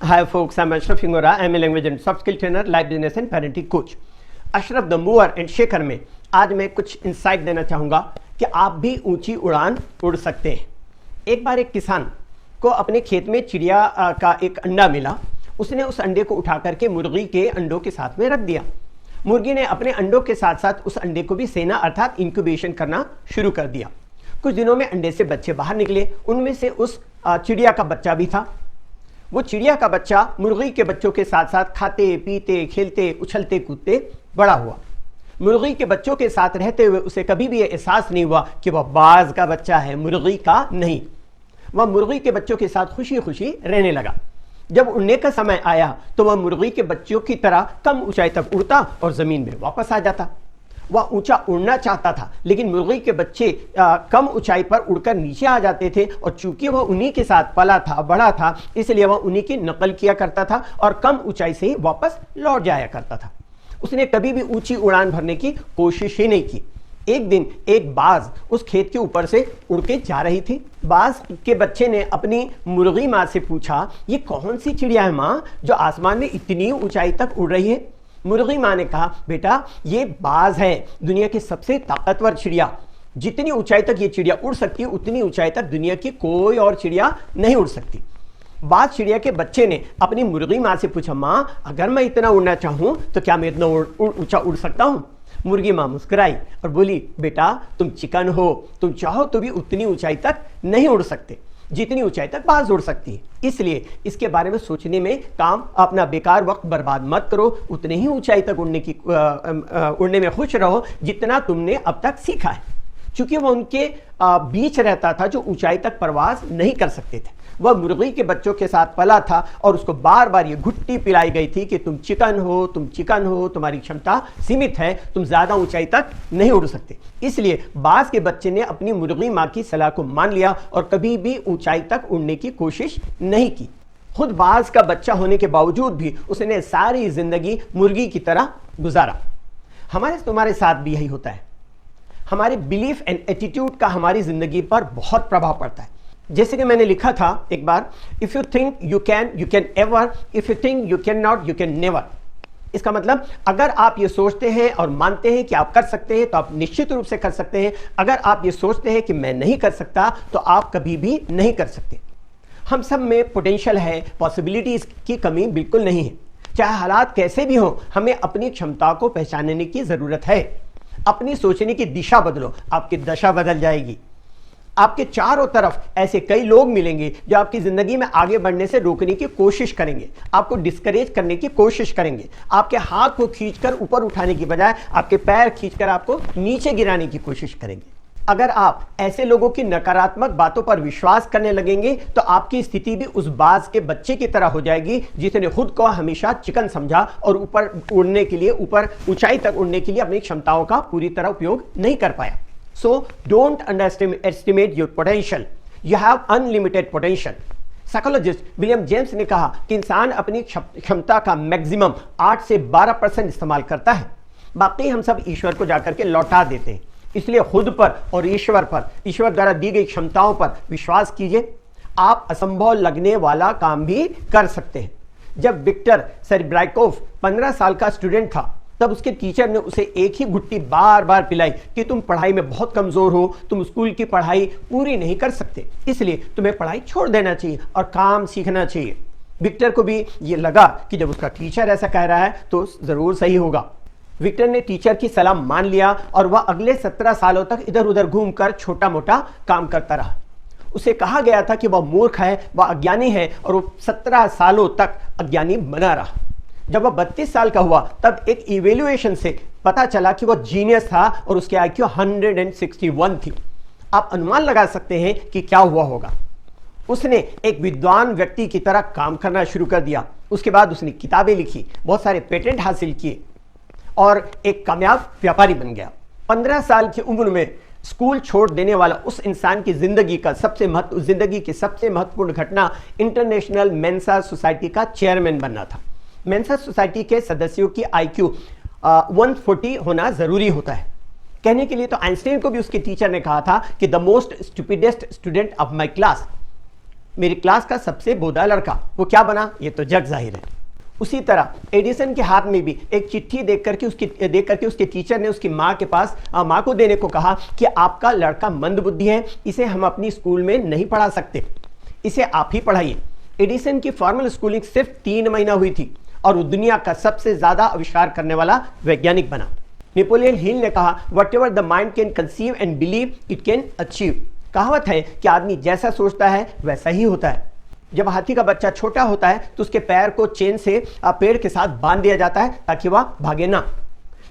Hi folks, I'm Ashraf Hingora. I'm a language and soft skill trainer, life business and parenting coach. Ashraf the mover and shaker में आज मैं कुछ insight देना चाहूँगा कि आप भी ऊंची उड़ान उड़ सकते हैं। एक बार एक किसान को अपने खेत में चिड़िया का एक अंडा मिला। उसने उस अंडे को उठा करके मुर्गी के अंडों के साथ में रख दिया। मुर्गी ने अपने अंडों के साथ साथ उस अंडे को भी सेना अर्थात इंक्यूबेशन करना शुरू कर दिया। कुछ दिनों में अंडे से बच्चे बाहर निकले। उनमें से उस चिड़िया का बच्चा भी था। वो चिड़िया का बच्चा मुर्गी के बच्चों के साथ साथ खाते पीते खेलते उछलते कूदते बड़ा हुआ। मुर्गी के बच्चों के साथ रहते हुए उसे कभी भी ये एहसास नहीं हुआ कि वह बाज का बच्चा है, मुर्गी का नहीं। वह मुर्गी के बच्चों के साथ खुशी खुशी रहने लगा। जब उड़ने का समय आया तो वह मुर्गी के बच्चों की तरह कम ऊंचाई तक उड़ता और जमीन में वापस आ जाता। वह ऊंचा उड़ना चाहता था, लेकिन मुर्गी के बच्चे कम ऊंचाई पर उड़कर नीचे आ जाते थे और चूंकि वह उन्हीं के साथ पला था, बड़ा था, इसलिए वह उन्हीं की नकल किया करता था और कम ऊंचाई से ही वापस लौट जाया करता था। उसने कभी भी ऊंची उड़ान भरने की कोशिश ही नहीं की। एक दिन एक बाज उस खेत के ऊपर से उड़ के जा रही थी। बाज के बच्चे ने अपनी मुर्गी माँ से पूछा, ये कौन सी चिड़िया है माँ जो आसमान में इतनी ऊंचाई तक उड़ रही है? मुर्गी माँ ने कहा, बेटा ये बाज है, दुनिया की सबसे ताकतवर चिड़िया। जितनी ऊंचाई तक ये चिड़िया उड़ सकती है उतनी ऊंचाई तक दुनिया की कोई और चिड़िया नहीं उड़ सकती। बाज चिड़िया के बच्चे ने अपनी मुर्गी माँ से पूछा, माँ अगर मैं इतना उड़ना चाहूँ तो क्या मैं इतना ऊंचा उड़ सकता हूँ? मुर्गी माँ मुस्कुराई और बोली, बेटा तुम चिकन हो, तुम चाहो तो भी उतनी ऊंचाई तक नहीं उड़ सकते जितनी ऊंचाई तक बाज उड़ सकती है। इसलिए इसके बारे में सोचने में काम अपना बेकार वक्त बर्बाद मत करो। उतने ही ऊंचाई तक उड़ने में खुश रहो जितना तुमने अब तक सीखा है। चूंकि वह उनके बीच रहता था जो ऊंचाई तक परवाज नहीं कर सकते थे। वह मुर्गी के बच्चों के साथ पला था और उसको बार बार ये घुट्टी पिलाई गई थी कि तुम चिकन हो, तुम चिकन हो, तुम्हारी क्षमता सीमित है, तुम ज्यादा ऊंचाई तक नहीं उड़ सकते। इसलिए बाज के बच्चे ने अपनी मुर्गी माँ की सलाह को मान लिया और कभी भी ऊंचाई तक उड़ने की कोशिश नहीं की। खुद बाज का बच्चा होने के बावजूद भी उसने सारी जिंदगी मुर्गी की तरह गुजारा। हमारे तुम्हारे साथ भी यही होता है। हमारे बिलीफ एंड एटीट्यूड का हमारी जिंदगी पर बहुत प्रभाव पड़ता है। जैसे कि मैंने लिखा था एक बार, if you think you can ever, if you think you can not, you can never. इसका मतलब अगर आप ये सोचते हैं और मानते हैं कि आप कर सकते हैं तो आप निश्चित रूप से कर सकते हैं। अगर आप ये सोचते हैं कि मैं नहीं कर सकता तो आप कभी भी नहीं कर सकते। हम सब में पोटेंशियल है, पॉसिबिलिटीज की कमी बिल्कुल नहीं है। चाहे हालात कैसे भी हो, हमें अपनी क्षमता को पहचानने की जरूरत है। अपनी सोचने की दिशा बदलो, आपकी दशा बदल जाएगी। आपके चारों तरफ ऐसे कई लोग मिलेंगे जो आपकी जिंदगी में आगे बढ़ने से रोकने की कोशिश करेंगे, आपको डिस्करेज करने की कोशिश करेंगे, आपके हाथ को खींचकर ऊपर उठाने की बजाय आपके पैर खींचकर आपको नीचे गिराने की कोशिश करेंगे। अगर आप ऐसे लोगों की नकारात्मक बातों पर विश्वास करने लगेंगे तो आपकी स्थिति भी उस बाज के बच्चे की तरह हो जाएगी जिसने खुद को हमेशा चिकन समझा और ऊपर उड़ने के लिए, ऊपर ऊंचाई तक उड़ने के लिए अपनी क्षमताओं का पूरी तरह उपयोग नहीं कर पाया। So don't underestimate your potential. You have unlimited potential. Psychologist William James ने कहा कि इंसान अपनी क्षमता का मैक्सिमम 8 से 12% इस्तेमाल करता है, बाकी हम सब ईश्वर को जाकर के लौटा देते हैं। इसलिए खुद पर और ईश्वर द्वारा दी गई क्षमताओं पर विश्वास कीजिए। आप असंभव लगने वाला काम भी कर सकते हैं। जब विक्टर सेरेब्रैकोव 15 साल का स्टूडेंट था तब उसके टीचर ने उसे एक ही घुट्टी बार बार पिलाई कि तुम पढ़ाई में बहुत कमजोर हो, तुम स्कूल की पढ़ाई पूरी नहीं कर सकते, इसलिए तुम्हें पढ़ाई छोड़ देना चाहिए और काम सीखना चाहिए। विक्टर को भी ये लगा कि जब उसका टीचर ऐसा कह रहा है तो जरूर सही होगा। विक्टर ने टीचर की सलाह मान लिया और वह अगले 17 सालों तक इधर उधर घूमकर छोटा मोटा काम करता रहा। उसे कहा गया था कि वह मूर्ख है, वह अज्ञानी है, और वो 17 सालों तक अज्ञानी बना रहा। जब वह 32 साल का हुआ तब एक इवेल्युएशन से पता चला कि वह जीनियस था और उसकी IQ 161 थी। आप अनुमान लगा सकते हैं कि क्या हुआ होगा। उसने एक विद्वान व्यक्ति की तरह काम करना शुरू कर दिया। उसके बाद उसने किताबें लिखी, बहुत सारे पेटेंट हासिल किए और एक कामयाब व्यापारी बन गया। 15 साल की उम्र में स्कूल छोड़ देने वाला उस इंसान की जिंदगी की सबसे महत्वपूर्ण घटना इंटरनेशनल मेंसा सोसाइटी का चेयरमैन बनना था। मेंसा सोसाइटी के सदस्यों की IQ 140 होना जरूरी होता है। कहने के लिए तो आइंस्टाइन को भी उसके टीचर ने कहा था कि the most stupidest student of my class मेरी क्लास का सबसे बोधा लड़का, वो क्या बना, ये तो जग जाहिर है। उसी तरह एडिसन के हाथ में भी एक चिट्ठी देख करके उसके टीचर ने उसकी माँ के पास माँ को देने को कहा कि आपका लड़का मंदबुद्धि है, इसे हम अपनी स्कूल में नहीं पढ़ा सकते, इसे आप ही पढ़ाइए। एडिसन की फॉर्मल स्कूलिंग सिर्फ 3 महीना हुई थी और वो दुनिया का सबसे ज्यादा आविष्कार करने वाला वैज्ञानिक बना। नेपोलियन हिल ने कहा, whatever the mind can conceive and believe it can achieve. कहावत है कि आदमी जैसा सोचता है वैसा ही होता है। जब हाथी का बच्चा छोटा होता है तो उसके पैर को चेन से पेड़ के साथ बांध दिया जाता है ताकि वह भागे ना,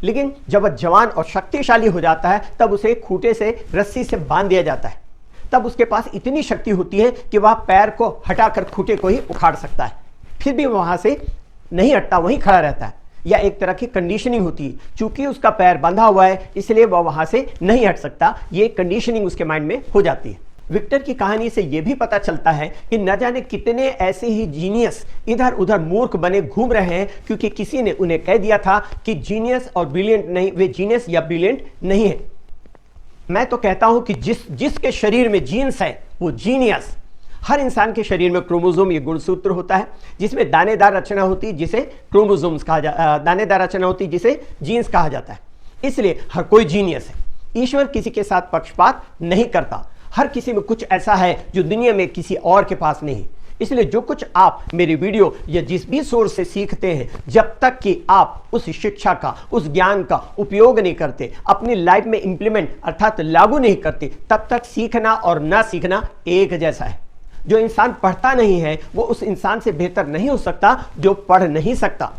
लेकिन जब वह जवान और शक्तिशाली हो जाता है तब उसे खूंटे से रस्सी से बांध दिया जाता है। तब उसके पास इतनी शक्ति होती है कि वह पैर को हटाकर खूंटे को ही उखाड़ सकता है, फिर भी वहां से नहीं हटता, वहीं खड़ा रहता है। या एक तरह की कंडीशनिंग होती है, चूंकि उसका पैर बंधा हुआ है इसलिए वह वहां से नहीं हट सकता, ये कंडीशनिंग उसके माइंड में हो जाती है। विक्टर की कहानी से यह भी पता चलता है कि न जाने कितने ऐसे ही जीनियस इधर उधर मूर्ख बने घूम रहे हैं क्योंकि किसी ने उन्हें कह दिया था कि जीनियस और ब्रिलियंट नहीं, वे जीनियस या ब्रिलियंट नहीं है। मैं तो कहता हूं कि जिसके शरीर में जीन्स है वो जीनियस। हर इंसान के शरीर में क्रोमोसोम ये गुणसूत्र होता है जिसमें दानेदार रचना होती है जिसे क्रोमोसोम्स दानेदार रचना होती है जिसे जीन्स कहा जाता है। इसलिए हर कोई जीनियस है। ईश्वर किसी के साथ पक्षपात नहीं करता, हर किसी में कुछ ऐसा है जो दुनिया में किसी और के पास नहीं। इसलिए जो कुछ आप मेरी वीडियो या जिस भी सोर्स से सीखते हैं, जब तक कि आप उस शिक्षा का, उस ज्ञान का उपयोग नहीं करते, अपनी लाइफ में इंप्लीमेंट अर्थात लागू नहीं करते, तब तक सीखना और ना सीखना एक जैसा है। जो इंसान पढ़ता नहीं है वो उस इंसान से बेहतर नहीं हो सकता जो पढ़ नहीं सकता।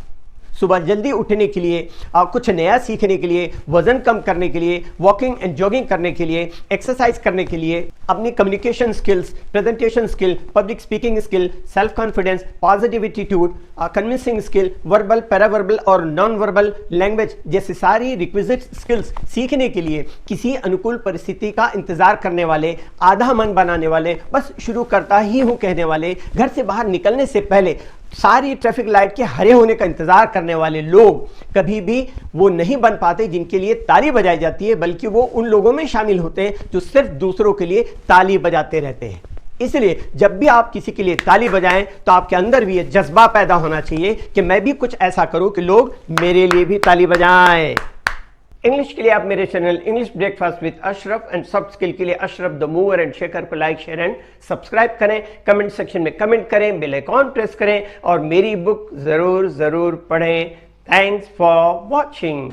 सुबह जल्दी उठने के लिए, कुछ नया सीखने के लिए, वजन कम करने के लिए, वॉकिंग एंड जॉगिंग करने के लिए, एक्सरसाइज करने के लिए, अपनी communication skills, presentation skill, public speaking skill, self confidence, positive attitude, convincing skill, verbal, paraverbal और नॉन वर्बल लैंग्वेज जैसी सारी रिक्विजिट स्किल्स सीखने के लिए किसी अनुकूल परिस्थिति का इंतजार करने वाले, आधा मन बनाने वाले, बस शुरू करता ही हूँ कहने वाले, घर से बाहर निकलने से पहले सारी ट्रैफिक लाइट के हरे होने का इंतजार करने वाले लोग कभी भी वो नहीं बन पाते जिनके लिए ताली बजाई जाती है, बल्कि वो उन लोगों में शामिल होते हैं जो सिर्फ दूसरों के लिए ताली बजाते रहते हैं। इसलिए जब भी आप किसी के लिए ताली बजाएं तो आपके अंदर भी ये जज्बा पैदा होना चाहिए कि मैं भी कुछ ऐसा करूं कि लोग मेरे लिए भी ताली बजाएं। इंग्लिश के लिए आप मेरे channel English breakfast with Ashraf and soft skill के लिए Ashraf the mover and shaker को लाइक, शेयर एंड सब्सक्राइब करें। कमेंट सेक्शन में कमेंट करें, बेल आइकॉन प्रेस करें और मेरी बुक जरूर पढ़ें। Thanks for watching.